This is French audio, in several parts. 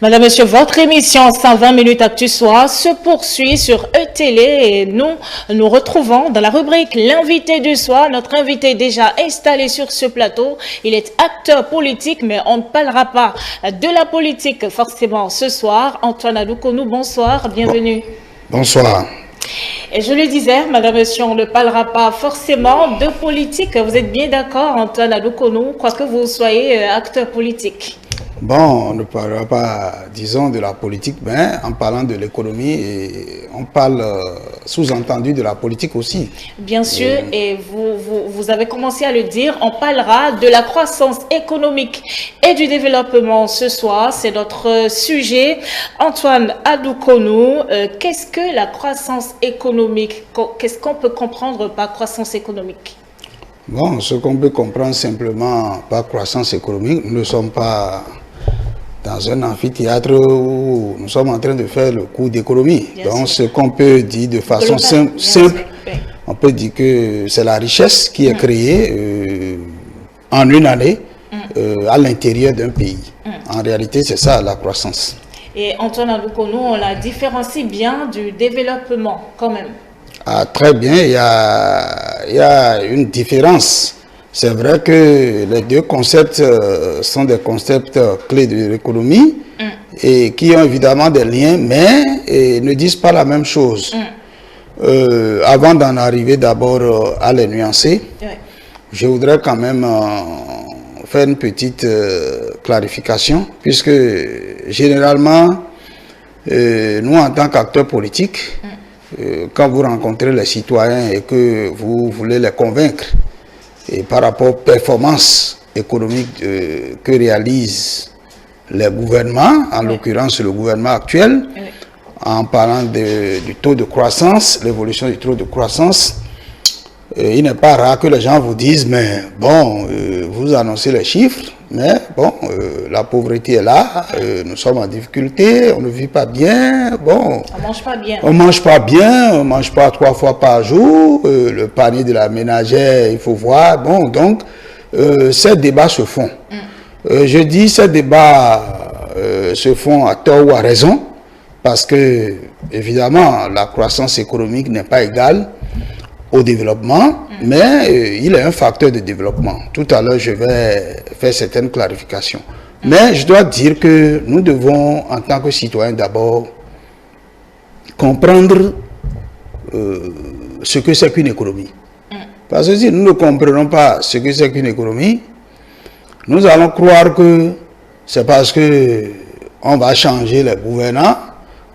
Madame, Monsieur, votre émission 120 minutes Actu Soir se poursuit sur E-Télé et nous retrouvons dans la rubrique l'invité du soir. Notre invité est déjà installé sur ce plateau. Il est acteur politique, mais on ne parlera pas de la politique forcément ce soir. Antoine Adoukonou, bonsoir, bienvenue. Bonsoir. Et je le disais, Madame, Monsieur, on ne parlera pas forcément de politique. Vous êtes bien d'accord, Antoine Adoukonou, quoique vous soyez acteur politique? Bon, on ne parlera pas, disons, de la politique, mais en parlant de l'économie, on parle sous-entendu de la politique aussi. Bien sûr, et vous avez commencé à le dire, on parlera de la croissance économique et du développement ce soir. C'est notre sujet. Antoine Adoukonou, qu'est-ce que la croissance économique? Qu'est-ce qu'on peut comprendre par croissance économique? Bon, ce qu'on peut comprendre simplement par croissance économique, nous ne sommes pas dans un amphithéâtre où nous sommes en train de faire le cours d'économie. Donc, ce qu'on peut dire de façon simple, on peut dire que c'est la richesse qui est créée en une année à l'intérieur d'un pays. En réalité, c'est ça la croissance. Et Antoine Adoukonou, on la différencie bien du développement quand même. Ah, très bien, il y a une différence. C'est vrai que les deux concepts sont des concepts clés de l'économie et qui ont évidemment des liens, mais ne disent pas la même chose. Avant d'en arriver d'abord à les nuancer, je voudrais quand même faire une petite clarification, puisque généralement, nous en tant qu'acteurs politiques, quand vous rencontrez les citoyens et que vous voulez les convaincre et par rapport aux performances économiques que réalisent les gouvernements, en l'occurrence le gouvernement actuel, en parlant du taux de croissance, l'évolution du taux de croissance, il n'est pas rare que les gens vous disent, mais bon, vous annoncez les chiffres, mais bon, la pauvreté est là, nous sommes en difficulté, on ne vit pas bien, bon. On mange pas bien. On mange pas bien, on mange pas 3 fois par jour, le panier de la ménagère, il faut voir, bon, donc, ces débats se font. Je dis ces débats se font à tort ou à raison, parce que, évidemment, la croissance économique n'est pas égale au développement, mais il est un facteur de développement. Tout à l'heure, je vais faire certaines clarifications. Mais je dois dire que nous devons, en tant que citoyens, d'abord comprendre ce que c'est qu'une économie. Parce que si nous ne comprenons pas ce que c'est qu'une économie, nous allons croire que c'est parce que on va changer les gouvernants,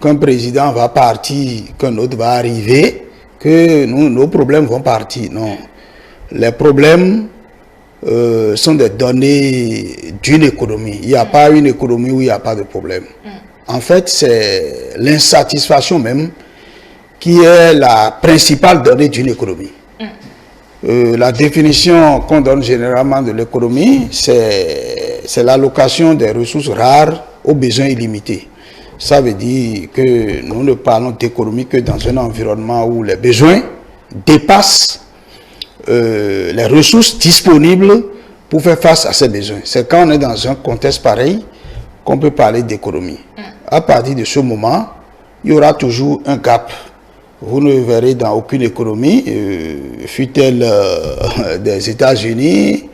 qu'un président va partir, qu'un autre va arriver, que nos problèmes vont partir. Non. Les problèmes sont des données d'une économie. Il n'y a pas une économie où il n'y a pas de problème. En fait, c'est l'insatisfaction même qui est la principale donnée d'une économie. La définition qu'on donne généralement de l'économie, c'est l'allocation des ressources rares aux besoins illimités. Ça veut dire que nous ne parlons d'économie que dans un environnement où les besoins dépassent les ressources disponibles pour faire face à ces besoins. C'est quand on est dans un contexte pareil qu'on peut parler d'économie. À partir de ce moment, il y aura toujours un gap. Vous ne verrez dans aucune économie, fût-elle des États-Unis,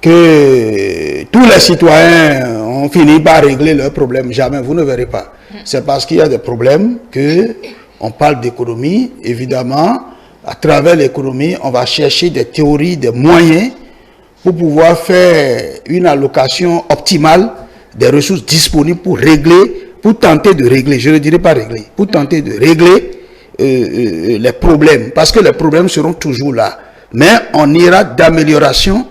que tous les citoyens ont fini par régler leurs problèmes. Jamais, vous ne verrez pas. C'est parce qu'il y a des problèmes qu'on parle d'économie. Évidemment, à travers l'économie, on va chercher des théories, des moyens pour pouvoir faire une allocation optimale des ressources disponibles pour régler, pour tenter de régler, je ne dirais pas régler, pour tenter de régler les problèmes. Parce que les problèmes seront toujours là. Mais on ira d'amélioration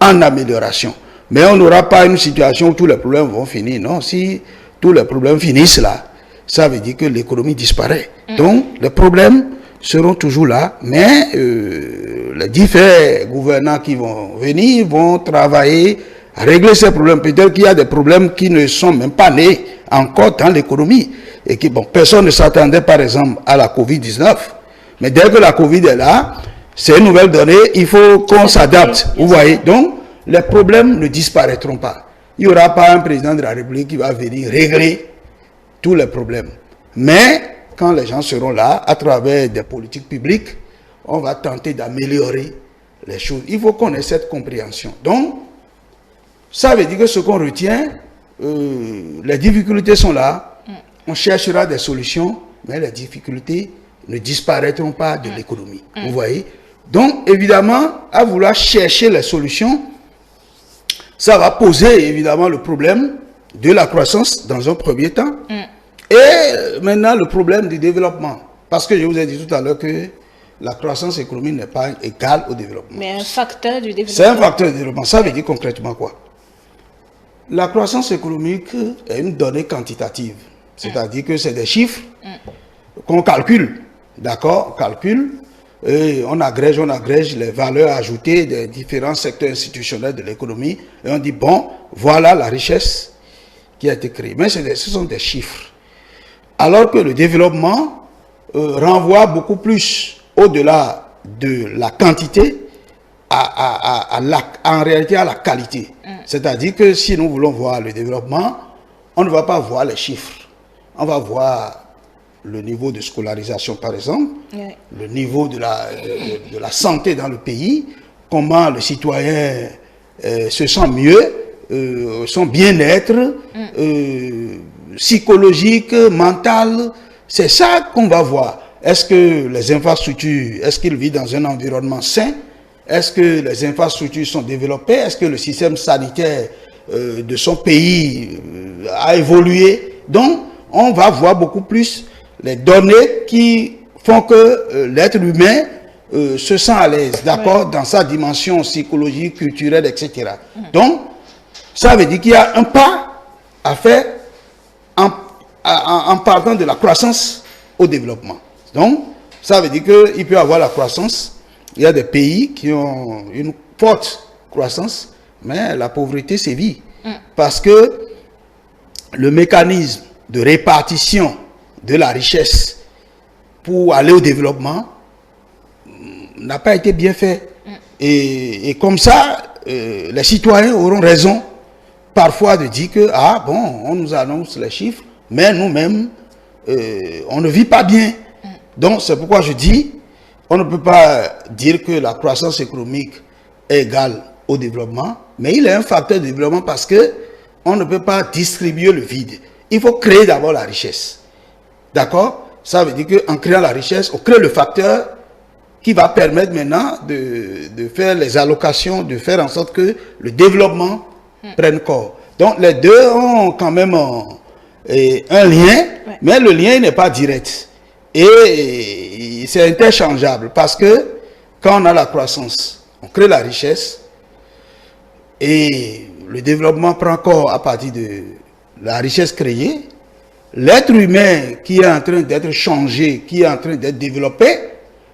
en amélioration. Mais on n'aura pas une situation où tous les problèmes vont finir. Non, si tous les problèmes finissent là, ça veut dire que l'économie disparaît. Donc, les problèmes seront toujours là, mais les différents gouvernants qui vont venir vont travailler à régler ces problèmes. Peut-être qu'il y a des problèmes qui ne sont même pas nés encore dans l'économie. Et que, bon, personne ne s'attendait par exemple à la Covid-19. Mais dès que la Covid est là, c'est une nouvelle donnée, il faut qu'on s'adapte. Vous voyez, donc les problèmes ne disparaîtront pas. il n'y aura pas un président de la République qui va venir régler tous les problèmes. Mais quand les gens seront là, à travers des politiques publiques, on va tenter d'améliorer les choses. Il faut qu'on ait cette compréhension. Donc, ça veut dire que ce qu'on retient, les difficultés sont là, on cherchera des solutions, mais les difficultés ne disparaîtront pas de l'économie. Vous voyez? Donc, évidemment, à vouloir chercher les solutions, ça va poser évidemment le problème de la croissance dans un premier temps. Et maintenant, le problème du développement. Parce que je vous ai dit tout à l'heure que la croissance économique n'est pas égale au développement. Mais un facteur du développement. C'est un facteur du développement. Ça veut dire concrètement quoi? La croissance économique est une donnée quantitative. C'est-à-dire que c'est des chiffres qu'on calcule. D'accord? On calcule. Et on agrège les valeurs ajoutées des différents secteurs institutionnels de l'économie. Et on dit, bon, voilà la richesse qui a été créée. Mais ce sont des chiffres. Alors que le développement renvoie beaucoup plus au-delà de la quantité, en réalité à la qualité. C'est-à-dire que si nous voulons voir le développement, on ne va pas voir les chiffres. On va voir le niveau de scolarisation, par exemple, le niveau de la santé dans le pays, comment le citoyen se sent mieux, son bien-être psychologique, mental. C'est ça qu'on va voir. Est-ce que les infrastructures, est-ce qu'il vit dans un environnement sain? Est-ce que les infrastructures sont développées? Est-ce que le système sanitaire de son pays a évolué? Donc, on va voir beaucoup plus les données qui font que l'être humain se sent à l'aise, d'accord, dans sa dimension psychologique, culturelle, etc. Donc, ça veut dire qu'il y a un pas à faire en partant de la croissance au développement. Donc, ça veut dire qu'il peut y avoir la croissance. Il y a des pays qui ont une forte croissance, mais la pauvreté sévit. Parce que le mécanisme de répartition de la richesse pour aller au développement n'a pas été bien fait. Et comme ça, les citoyens auront raison parfois de dire que, ah bon, on nous annonce les chiffres, mais nous-mêmes, on ne vit pas bien. Donc c'est pourquoi je dis, on ne peut pas dire que la croissance économique est égale au développement, mais il est un facteur de développement parce que on ne peut pas distribuer le vide. Il faut créer d'abord la richesse. D'accord? Ça veut dire qu'en créant la richesse, on crée le facteur qui va permettre maintenant de faire les allocations, de faire en sorte que le développement prenne corps. Donc les deux ont quand même un lien, mais le lien n'est pas direct. Et c'est interchangeable parce que quand on a la croissance, on crée la richesse et le développement prend corps à partir de la richesse créée. L'être humain qui est en train d'être changé, qui est en train d'être développé,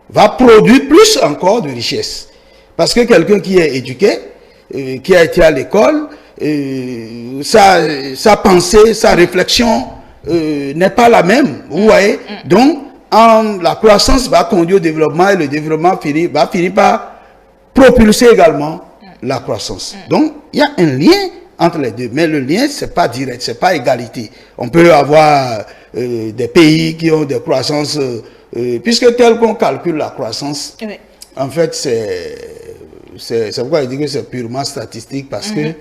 va produire plus encore de richesse. Parce que quelqu'un qui est éduqué, qui a été à l'école, sa pensée, sa réflexion n'est pas la même. Vous voyez? Donc, la croissance va conduire au développement et le développement va finir par propulser également la croissance. Donc, il y a un lien entre les deux. Mais le lien, c'est pas direct, c'est pas égalité. On peut avoir des pays qui ont des croissances, puisque tel qu'on calcule la croissance, en fait, c'est pourquoi je dis que c'est purement statistique, parce que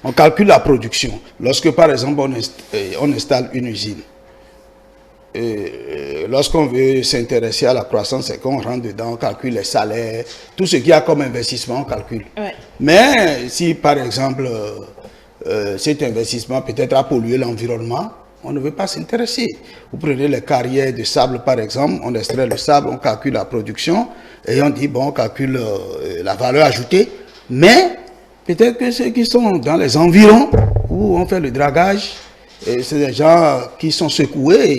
on calcule la production. Lorsque, par exemple, on installe une usine, lorsqu'on veut s'intéresser à la croissance, c'est qu'on rentre dedans, on calcule les salaires, tout ce qu'il y a comme investissement, on calcule. Mais si, par exemple, cet investissement peut-être a pollué l'environnement, on ne veut pas s'intéresser. Vous prenez les carrières de sable, par exemple, on extrait le sable, on calcule la production, et on dit, bon, on calcule la valeur ajoutée, mais peut-être que ceux qui sont dans les environs, où on fait le dragage, c'est des gens qui sont secoués,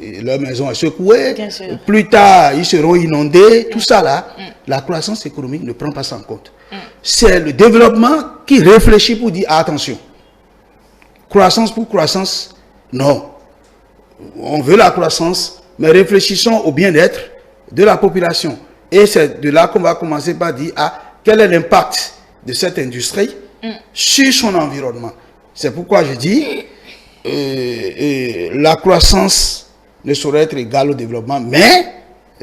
et leur maison est secouée, plus tard ils seront inondés, tout ça là, la croissance économique ne prend pas ça en compte. C'est le développement qui réfléchit pour dire attention, croissance pour croissance, non. On veut la croissance, mais réfléchissons au bien-être de la population. Et c'est de là qu'on va commencer par dire, ah, quel est l'impact de cette industrie sur son environnement. C'est pourquoi je dis la croissance ne saurait être égale au développement, mais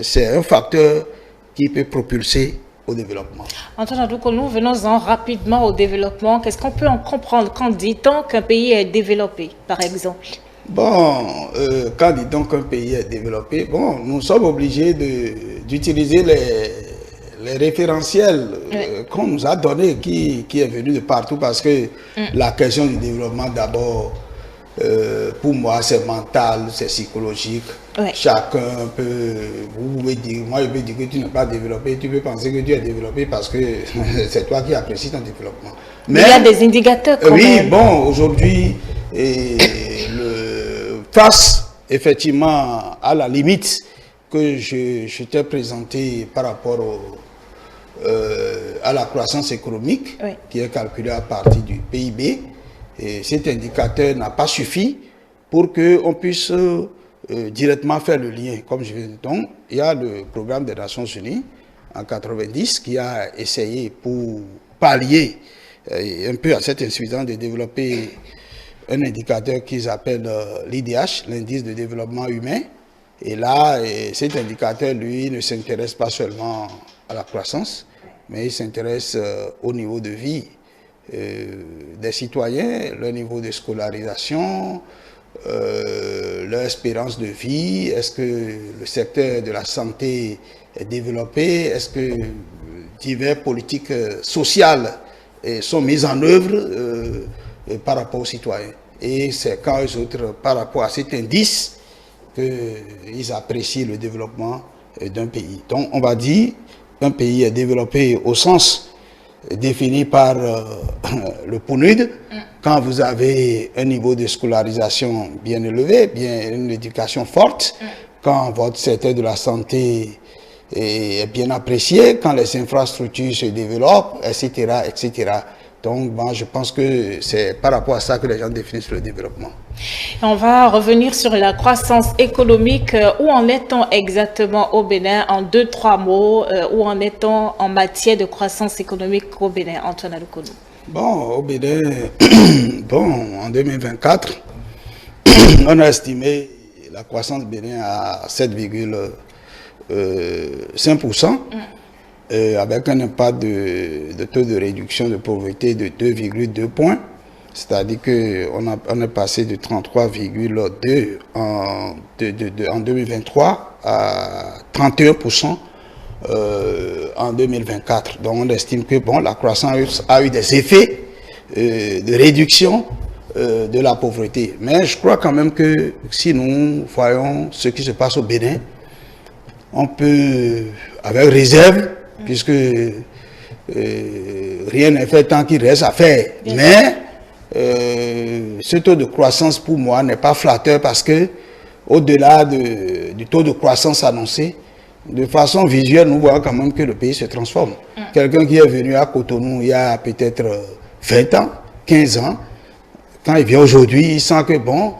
c'est un facteur qui peut propulser au développement. Antoine Adoukonou, venons-en rapidement au développement. Qu'est-ce qu'on peut en comprendre quand dit-on qu'un pays est développé, par exemple? Bon, quand dit-on qu'un pays est développé, bon, nous sommes obligés d'utiliser les référentiels qu'on nous a donnés, qui est venu de partout, parce que la question du développement, d'abord, pour moi, c'est mental, c'est psychologique. Chacun peut, vous pouvez dire, moi je peux dire que tu n'es pas développé, tu peux penser que tu es développé parce que c'est toi qui apprécies ton développement. Mais il y a des indicateurs quand même. Oui, bon, aujourd'hui, face effectivement à la limite que je t'ai présentée par rapport à la croissance économique, qui est calculée à partir du PIB, et cet indicateur n'a pas suffi pour qu'on puisse directement faire le lien. Comme je viens de dire, donc, il y a le programme des Nations Unies en 90 qui a essayé, pour pallier un peu à cette insuffisance, de développer un indicateur qu'ils appellent l'IDH, l'indice de développement humain. Et là, cet indicateur, lui, ne s'intéresse pas seulement à la croissance, mais il s'intéresse au niveau de vie des citoyens, leur niveau de scolarisation, leur espérance de vie, est-ce que le secteur de la santé est développé, est-ce que diverses politiques sociales sont mises en œuvre par rapport aux citoyens. Et c'est quand eux autres, par rapport à cet indice, qu'ils apprécient le développement d'un pays. Donc on va dire qu'un pays est développé au sens défini par le PNUD, quand vous avez un niveau de scolarisation bien élevé, bien une éducation forte, quand votre secteur de la santé est bien apprécié, quand les infrastructures se développent, etc., etc. Donc, bon, je pense que c'est par rapport à ça que les gens définissent le développement. On va revenir sur la croissance économique. Où en est-on exactement au Bénin? En 2-3 mots, où en est-on en matière de croissance économique au Bénin, Antoine Adoukonou? Bon, au Bénin, bon, en 2024, on a estimé la croissance Bénin à 7,5%. Avec un impact de taux de réduction de pauvreté de 2,2 points. C'est-à-dire qu'on est passé de 33,2 en 2023 à 31% en 2024. Donc on estime que bon, la croissance a eu des effets de réduction de la pauvreté. Mais je crois quand même que si nous voyons ce qui se passe au Bénin, on peut, avec réserve, puisque rien n'est fait tant qu'il reste à faire. Mais ce taux de croissance pour moi n'est pas flatteur, parce que au-delà du taux de croissance annoncé, de façon visuelle, nous voyons quand même que le pays se transforme. Quelqu'un qui est venu à Cotonou il y a peut-être 20 ans, 15 ans, quand il vient aujourd'hui, il sent que bon,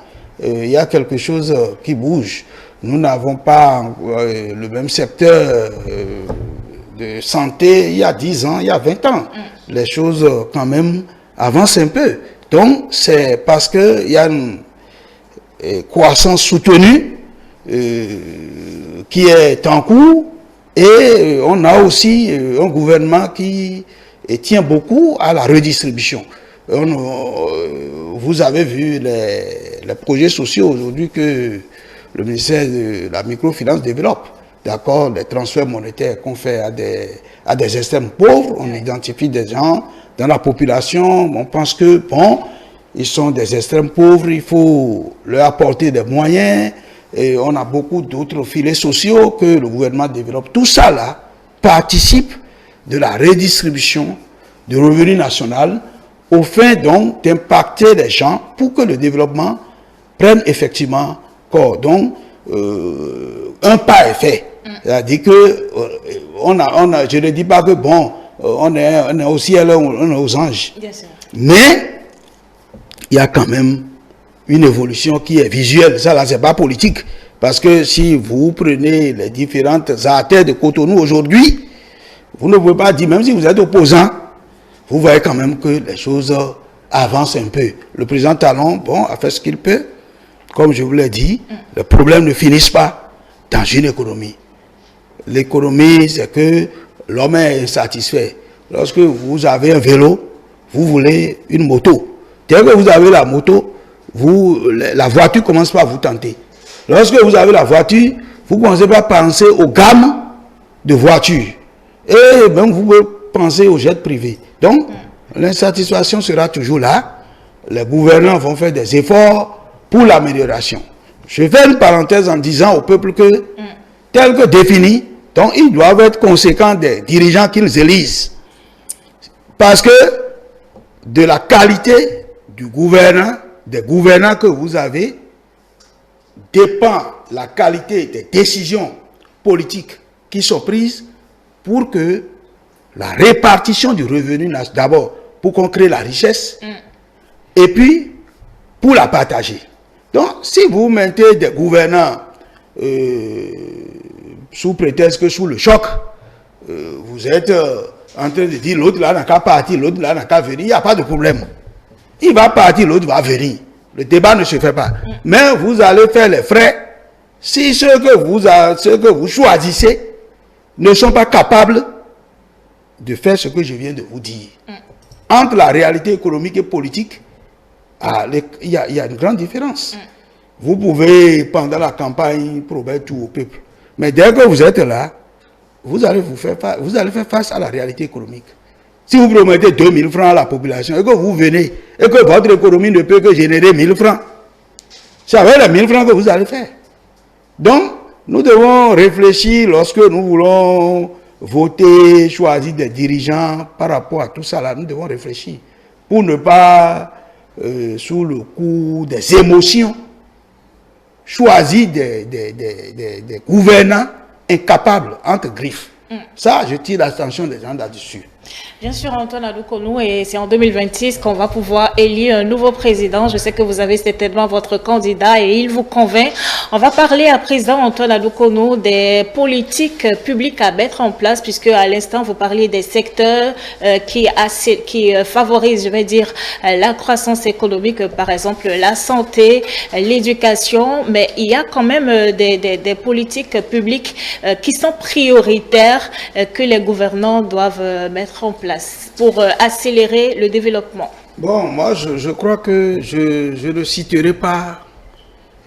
il y a quelque chose qui bouge. Nous n'avons pas le même secteur de santé il y a 10 ans, il y a 20 ans. Les choses quand même avancent un peu. Donc c'est parce qu'il y a une croissance soutenue qui est en cours, et on a aussi un gouvernement qui tient beaucoup à la redistribution. Vous avez vu les projets sociaux aujourd'hui que le ministère de la microfinance développe. D'accord, les transferts monétaires qu'on fait à des extrêmes pauvres, on identifie des gens dans la population, on pense que, bon, ils sont des extrêmes pauvres, il faut leur apporter des moyens, et on a beaucoup d'autres filets sociaux que le gouvernement développe. Tout ça là participe de la redistribution du revenu national, au fin donc d'impacter les gens pour que le développement prenne effectivement corps. Donc, un pas est fait. C'est-à-dire que je ne dis pas que bon, on est au ciel, on est aux anges. Mais il y a quand même une évolution qui est visuelle. Ça là, c'est pas politique. Parce que si vous prenez les différentes artères de Cotonou aujourd'hui, vous ne pouvez pas dire, même si vous êtes opposant, vous voyez quand même que les choses avancent un peu. Le président Talon, bon, a fait ce qu'il peut. Comme je vous l'ai dit, les problèmes ne finissent pas dans une économie. L'économie, c'est que l'homme est insatisfait. Lorsque vous avez un vélo, vous voulez une moto. Dès que vous avez la moto, la voiture commence par vous tenter. Lorsque vous avez la voiture, vous ne commencez pas à penser aux gammes de voitures. Et même vous pouvez penser aux jets privés. Donc, l'insatisfaction sera toujours là. Les gouvernants vont faire des efforts pour l'amélioration. Je fais une parenthèse en disant au peuple que, tel que défini, donc ils doivent être conséquents des dirigeants qu'ils élisent. Parce que de la qualité du gouvernant, des gouvernants que vous avez, dépend la qualité des décisions politiques qui sont prises pour que la répartition du revenu, d'abord pour qu'on crée la richesse, et puis pour la partager. Donc, si vous mettez des gouvernants sous prétexte que sous le choc, vous êtes en train de dire l'autre là n'a qu'à partir, l'autre là n'a qu'à venir, il n'y a pas de problème. Il va partir, l'autre va venir. Le débat ne se fait pas. Mais vous allez faire les frais si ceux que vous choisissez ne sont pas capables de faire ce que je viens de vous dire. Entre la réalité économique et politique, il y a une grande différence. Vous pouvez, pendant la campagne, promettre tout au peuple. Mais dès que vous êtes là, vous allez faire face à la réalité économique. Si vous promettez 2000 francs à la population et que vous venez et que votre économie ne peut que générer 1000 francs, c'est avec les 1000 francs que vous allez faire. Donc, nous devons réfléchir lorsque nous voulons voter, choisir des dirigeants par rapport à tout ça là. Nous devons réfléchir pour ne pas, sous le coup des émotions, choisir des gouvernants incapables entre griffes. Ça, je tire l'attention des gens là-dessus. Bien sûr, Antoine Alukonou, et c'est en 2026 qu'on va pouvoir élire un nouveau président. Je sais que vous avez certainement votre candidat et il vous convainc. On va parler à présent, Antoine Alukonou, des politiques publiques à mettre en place, puisque à l'instant, vous parliez des secteurs qui favorisent, je vais dire, la croissance économique, par exemple la santé, l'éducation, mais il y a quand même des politiques publiques qui sont prioritaires que les gouvernants doivent mettre en place pour accélérer le développement. Bon, moi, je crois que je ne citerai pas,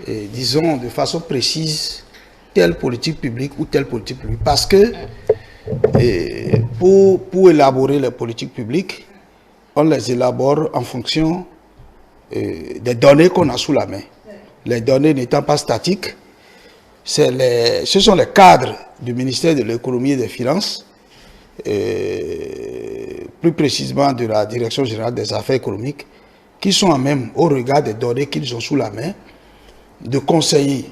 disons, de façon précise, telle politique publique ou telle politique publique. Parce que pour élaborer les politiques publiques, on les élabore en fonction des données qu'on a sous la main. Les données n'étant pas statiques, ce sont les cadres du ministère de l'économie et des finances, plus précisément de la Direction générale des affaires économiques, qui sont à même, au regard des données qu'ils ont sous la main, de conseiller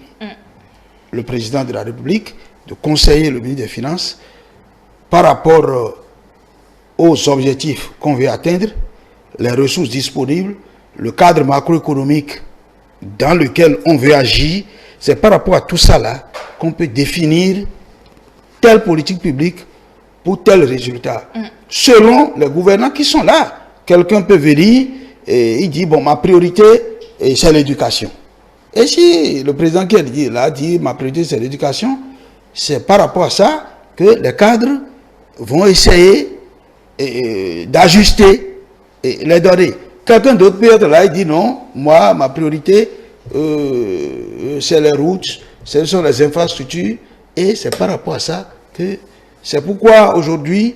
le président de la République, de conseiller le ministre des Finances par rapport aux objectifs qu'on veut atteindre, les ressources disponibles, le cadre macroéconomique dans lequel on veut agir. C'est par rapport à tout ça là qu'on peut définir telle politique publique pour tel résultat. Selon les gouvernants qui sont là. Quelqu'un peut venir et il dit, bon, ma priorité, c'est l'éducation. Et si le président qui est là dit, ma priorité, c'est l'éducation, c'est par rapport à ça que les cadres vont essayer d'ajuster les données. Quelqu'un d'autre peut être là et dit, non, moi, ma priorité, c'est les routes, ce sont les infrastructures, et c'est par rapport à ça que c'est pourquoi aujourd'hui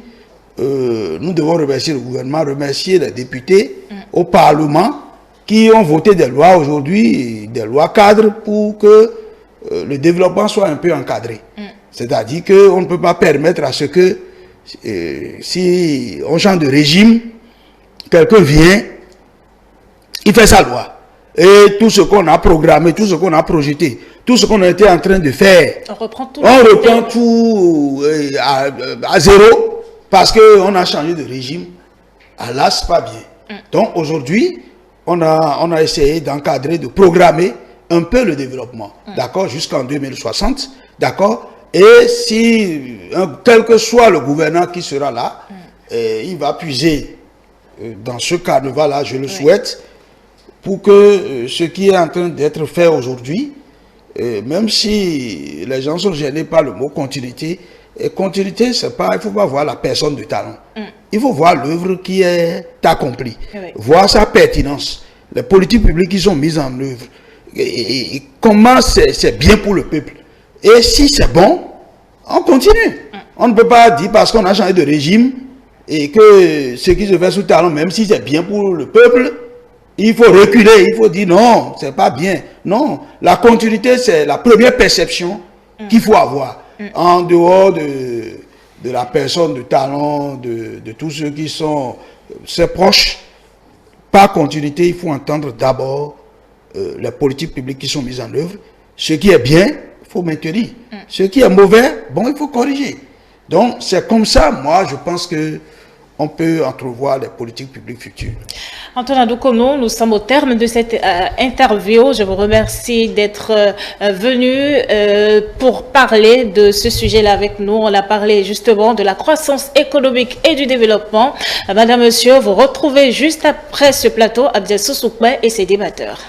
nous devons remercier le gouvernement, remercier les députés au Parlement qui ont voté des lois aujourd'hui, des lois cadres pour que le développement soit un peu encadré. C'est-à-dire qu'on ne peut pas permettre à ce que si on change de régime, quelqu'un vient, il fait sa loi. Et tout ce qu'on a programmé, tout ce qu'on a projeté, tout ce qu'on a été en train de faire, on reprend tout à zéro parce qu'on a changé de régime. Ah là, c'est pas bien. Donc aujourd'hui, on a essayé d'encadrer, de programmer un peu le développement, d'accord, jusqu'en 2060, d'accord. Et si, quel que soit le gouvernant qui sera là, il va puiser dans ce carnaval-là, je le souhaite, pour que ce qui est en train d'être fait aujourd'hui, même si les gens sont gênés par le mot continuité, et continuité, c'est pas, il ne faut pas voir la personne de talent. Il faut voir l'œuvre qui est accomplie, voir sa pertinence, les politiques publiques qui sont mises en œuvre, et comment c'est bien pour le peuple. Et si c'est bon, on continue. On ne peut pas dire parce qu'on a changé de régime et que ce qui se fait sous talent, même si c'est bien pour le peuple, il faut reculer, il faut dire non, c'est pas bien. Non, la continuité, c'est la première perception qu'il faut avoir. En dehors de la personne de talent, de tous ceux qui sont ses proches, par continuité, il faut entendre d'abord les politiques publiques qui sont mises en œuvre. Ce qui est bien, il faut maintenir. Ce qui est mauvais, bon, il faut corriger. Donc, c'est comme ça, moi, je pense que on peut entrevoir les politiques publiques futures. Antoine Adoukono, nous sommes au terme de cette interview. Je vous remercie d'être venu pour parler de ce sujet-là avec nous. On a parlé justement de la croissance économique et du développement. Madame, Monsieur, vous retrouvez juste après ce plateau Abdel Soussoukbe et ses débatteurs.